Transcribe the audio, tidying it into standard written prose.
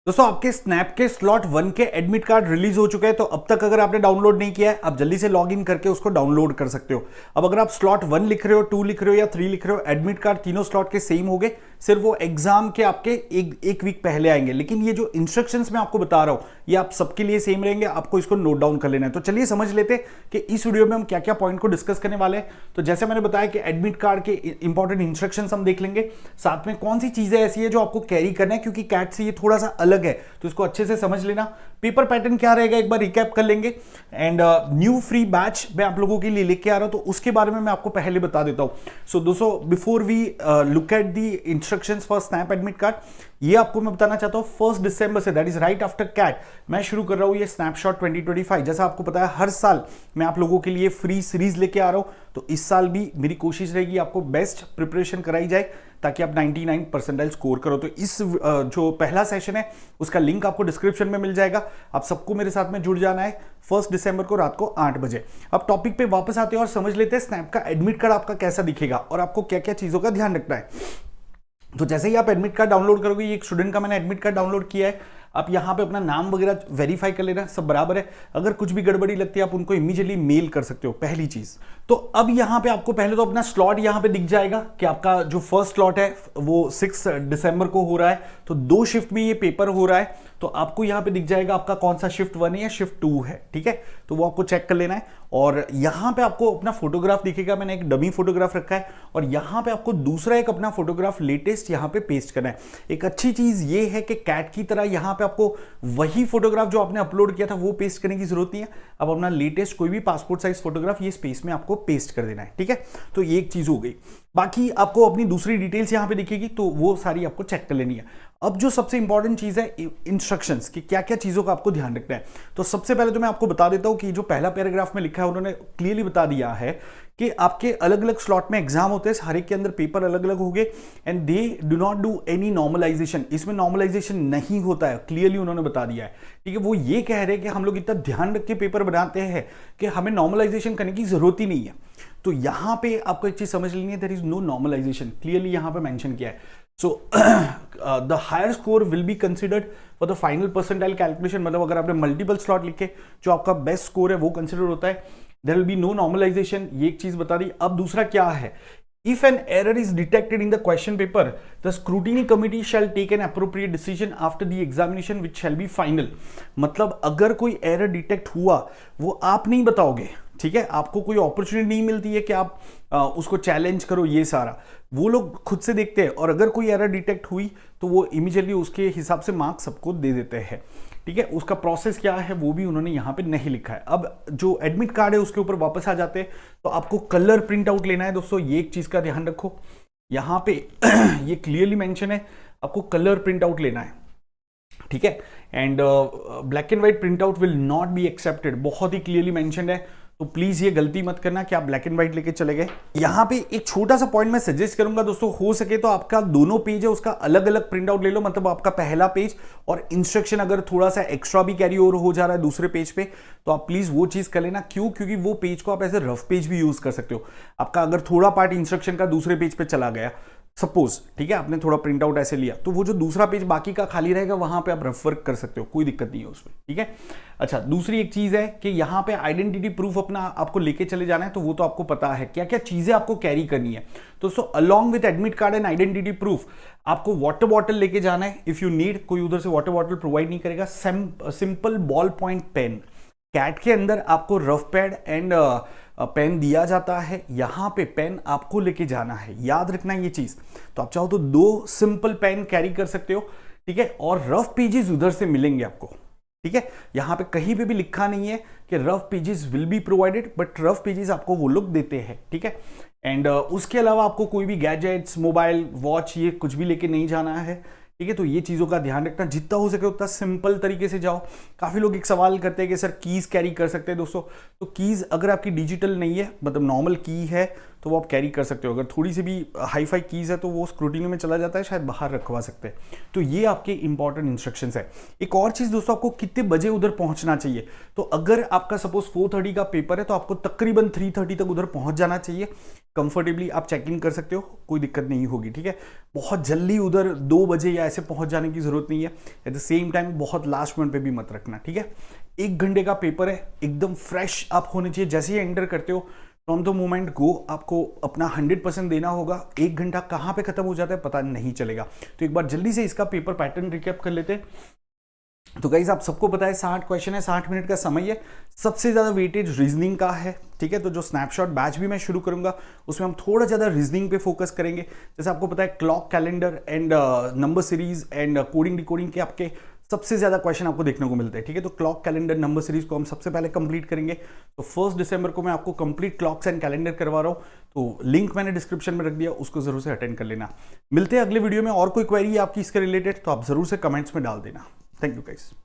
दोस्तों आपके स्नैप के स्लॉट 1 के एडमिट कार्ड रिलीज हो चुके हैं, तो अब तक अगर आपने डाउनलोड नहीं किया है आप जल्दी से लॉग इन करके उसको डाउनलोड कर सकते हो। अब अगर आप स्लॉट 1 लिख रहे हो, 2 लिख रहे हो या 3 लिख रहे हो, एडमिट कार्ड तीनों स्लॉट के सेम हो गए, सिर्फ वो एग्जाम के आपके एक वीक पहले आएंगे। लेकिन ये जो इंस्ट्रक्शंस मैं आपको बता रहा हूं ये आप सबके लिए सेम रहेंगे, आपको इसको नोट डाउन कर लेना है। तो चलिए समझ लेते हैं कि इस वीडियो में हम क्या क्या पॉइंट को डिस्कस करने वाले हैं। तो जैसे मैंने बताया कि एडमिट कार्ड के इंपॉर्टेंट इंस्ट्रक्शंस हम देख लेंगे, साथ में कौन सी चीजें ऐसी है जो आपको कैरी करना है, क्योंकि कैट से ये थोड़ा सा अलग है, तो इसको अच्छे से समझ लेना। पेपर पैटर्न क्या रहेगा एक बार रिकैप कर लेंगे। एंड न्यू फ्री बैच मैं आप लोगों के लिए लेके आ रहा हूं, तो उसके बारे में मैं आपको पहले बता देता हूं। सो दोस्तों before we look at the instructions for SNAP admit card, ये आपको मैं बताना चाहता हूं 1 दिसंबर से, that is right after CAT, मैं शुरू कर रहा हूं ये स्नैपशॉट 2025। जैसा आपको पता है हर साल मैं आप लोगों के लिए फ्री सीरीज लेके आ रहा हूं, तो इस साल भी मेरी कोशिश रहेगी आपको बेस्ट प्रिपरेशन कराई जाए ताकि आप 99 परसेंटाइल स्कोर करो। तो इस जो पहला सेशन है उसका लिंक आपको डिस्क्रिप्शन में मिल जाएगा। आप सबको मेरे साथ में जुड़ जाना है 1 दिसंबर को रात को 8 बजे। अब टॉपिक पे वापस आते हैं और समझ लेते हैं स्नैप का एडमिट कार्ड आपका कैसा दिखेगा और आपको क्या क्या चीजों का ध्यान रखना है। तो जैसे ही आप एडमिट कार्ड डाउनलोड करोगे, ये एक स्टूडेंट का मैंने एडमिट कार्ड डाउनलोड किया है, आप यहाँ पे अपना नाम वगैरह वेरीफाई कर लेना, सब बराबर है। अगर कुछ भी गड़बड़ी लगती है आप उनको इमीडिएटली मेल कर सकते हो, पहली चीज। तो अब यहाँ पे आपको पहले तो अपना स्लॉट यहाँ पे दिख जाएगा कि आपका जो फर्स्ट स्लॉट है वो 6 दिसंबर को हो रहा है, तो 2 शिफ्ट में ये पेपर हो रहा है। तो आपको यहाँ पे दिख जाएगा आपका कौन सा शिफ्ट 1 है या शिफ्ट 2 है, ठीक है, तो वो आपको चेक कर लेना है। और यहाँ पे आपको अपना फोटोग्राफ दिखेगा, मैंने एक डमी फोटोग्राफ रखा है, और यहाँ पे आपको दूसरा एक अपना फोटोग्राफ लेटेस्ट यहाँ पे पेस्ट करना है। एक अच्छी चीज ये है कि कैट की तरह यहाँ पे आपको वही फोटोग्राफ जो आपने अपलोड किया था वो पेस्ट करने की जरूरत नहीं है। अब अपना लेटेस्ट कोई भी पासपोर्ट साइज फोटोग्राफ ये स्पेस में आपको पेस्ट कर देना है, ठीक है। तो ये एक चीज हो गई। बाकी आपको अपनी दूसरी डिटेल्स यहाँ पे दिखेगी, तो वो सारी आपको चेक कर लेनी है। अब जो सबसे इंपॉर्टेंट चीज है इंस्ट्रक्शंस कि क्या क्या चीजों का आपको ध्यान रखना है। तो सबसे पहले तो मैं आपको बता देता हूं कि जो पहला पैराग्राफ में लिखा है उन्होंने क्लियरली बता दिया है कि आपके अलग अलग स्लॉट में एग्जाम होते हैं, हर एक के अंदर पेपर अलग अलग होंगे, and they do not do any normalization. इसमें नॉर्मलाइजेशन नहीं होता है, क्लियरली उन्होंने बता दिया है, ठीक है। वो ये कह रहे हैं कि हम लोग इतना ध्यान रख के पेपर बनाते हैं कि हमें नॉर्मलाइजेशन करने की जरूरत ही नहीं है। तो यहां पे आपको एक चीज समझ लेनी है, there is no normalization, clearly यहां पे मेंशन किया है। So the higher score will be considered for the final percentile calculation, मतलब अगर आपने मल्टीपल स्लॉट लिखे जो आपका बेस्ट स्कोर है वो कंसिडर होता है। There will be no normalization, ये एक चीज बता दी। अब दूसरा क्या है, if an error is detected in the question paper, the scrutiny committee shall take an appropriate decision after the examination which shall be final। मतलब अगर कोई एरर डिटेक्ट हुआ वो आप नहीं बताओगे, ठीक है, आपको कोई अपॉर्चुनिटी नहीं मिलती है कि आप उसको चैलेंज करो, ये सारा वो लोग खुद से देखते हैं। और अगर कोई एरर डिटेक्ट हुई तो वो इमीडिएटली उसके हिसाब से मार्क्स सबको दे देते हैं, ठीक है। उसका प्रोसेस क्या है वो भी उन्होंने यहाँ पे नहीं लिखा है। अब जो एडमिट कार्ड है उसके ऊपर वापस आ जाते हैं, तो आपको कलर प्रिंट आउट लेना है दोस्तों, ये एक चीज का ध्यान रखो। यहाँ पे ये क्लियरली मेंशन है, आपको कलर प्रिंट आउट लेना है, ठीक है। And black and white print out will not be accepted, बहुत ही क्लियरली मेंशन है। तो प्लीज ये गलती मत करना कि आप ब्लैक एंड व्हाइट लेके चले गए। यहाँ पे एक छोटा सा पॉइंट मैं सजेस्ट करूंगा दोस्तों, हो सके तो आपका दोनों पेज है उसका अलग अलग प्रिंट आउट ले लो, मतलब आपका पहला पेज और इंस्ट्रक्शन अगर थोड़ा सा एक्स्ट्रा भी कैरी ओवर हो जा रहा है दूसरे पेज पे, तो आप प्लीज वो चीज कर लेना। क्यों? क्योंकि वो पेज को आप एज ए रफ पेज भी यूज कर सकते हो। आपका अगर थोड़ा पार्ट इंस्ट्रक्शन का दूसरे पेज पे चला गया सपोज, ठीक है, आपने थोड़ा प्रिंट आउट ऐसे लिया, तो वो जो दूसरा पेज बाकी का खाली रहेगा वहां पे आप रफ वर्क कर सकते हो, कोई दिक्कत नहीं है उसमें, ठीक है। अच्छा, दूसरी एक चीज है कि यहाँ पे आइडेंटिटी प्रूफ अपना आपको लेके चले जाना है, तो वो तो आपको पता है क्या क्या चीजें आपको कैरी करनी है। तो so along with admit card and identity proof आपको वाटर बॉटल लेके जाना है, इफ यू नीड, कोई उधर से वाटर बॉटल प्रोवाइड नहीं करेगा। Simple ball point pen, CAT के अंदर आपको रफ पैड एंड पेन दिया जाता है, यहां पे पेन आपको लेके जाना है, याद रखना ये चीज। तो आप चाहो तो 2 सिंपल पेन कैरी कर सकते हो, ठीक है, और रफ पेजेस उधर से मिलेंगे आपको, ठीक है। यहां पे कहीं पे भी लिखा नहीं है कि rough pages will be provided, but rough pages आपको वो लोग देते हैं, ठीक है। एंड उसके अलावा आपको कोई भी गैजेट्स, मोबाइल, वॉच, ये कुछ भी लेके नहीं जाना है, ठीक है। तो ये चीज़ों का ध्यान रखना, जितना हो सके उतना सिंपल तरीके से जाओ। काफ़ी लोग एक सवाल करते हैं कि सर कीज़ कैरी कर सकते हैं दोस्तों, तो कीज़ अगर आपकी डिजिटल नहीं है, मतलब नॉर्मल की है, तो वो आप कैरी कर सकते हो। अगर थोड़ी सी भी हाई फाई कीज़ है तो वो स्क्रूटिनी में चला जाता है, शायद बाहर रखवा सकते हैं। तो ये आपके इंपॉर्टेंट इंस्ट्रक्शंस है। एक और चीज़ दोस्तों, आपको कितने बजे उधर पहुंचना चाहिए। तो अगर आपका सपोज 4:30 का पेपर है तो आपको तकरीबन 3:30 तक उधर पहुंच जाना चाहिए। कंफर्टेबली आप चेक इन कर सकते हो, कोई दिक्कत नहीं होगी, ठीक है। बहुत जल्दी उधर 2 बजे या ऐसे पहुंच जाने की जरूरत नहीं है। एट द सेम टाइम बहुत लास्ट मिनट पे भी मत रखना, ठीक है। 1 घंटे का पेपर है, एकदम फ्रेश आप होने चाहिए। जैसे ही एंटर करते हो फ्रॉम द मोमेंट गो, आपको अपना 100% देना होगा। 1 घंटा कहाँ पे खत्म हो जाता है पता नहीं चलेगा। तो एक बार जल्दी से इसका पेपर पैटर्न रिकैप कर लेते हैं। तो गाइज आप सबको पता है 60 क्वेश्चन है, 60 मिनट का समय है। सबसे ज्यादा वेटेज रीजनिंग का है, ठीक है। तो जो स्नैपशॉट बैच भी मैं शुरू करूंगा उसमें हम थोड़ा ज्यादा रीजनिंग पे फोकस करेंगे। जैसे आपको पता है clock calendar and number series and coding decoding के आपके सबसे ज्यादा क्वेश्चन आपको देखने को मिलते हैं, ठीक है। तो क्लॉक कैलेंडर नंबर सीरीज को हम सबसे पहले कंप्लीट करेंगे। तो 1 दिसंबर को मैं आपको कंप्लीट क्लॉक्स एंड कैलेंडर करवा रहा हूं। तो लिंक मैंने डिस्क्रिप्शन में रख दिया, उसको जरूर से अटेंड कर लेना। मिलते हैं अगले वीडियो में। और कोई क्वेरी है आपकी इसके रिलेटेड तो आप जरूर से कमेंट्स में डाल देना। Thank you guys.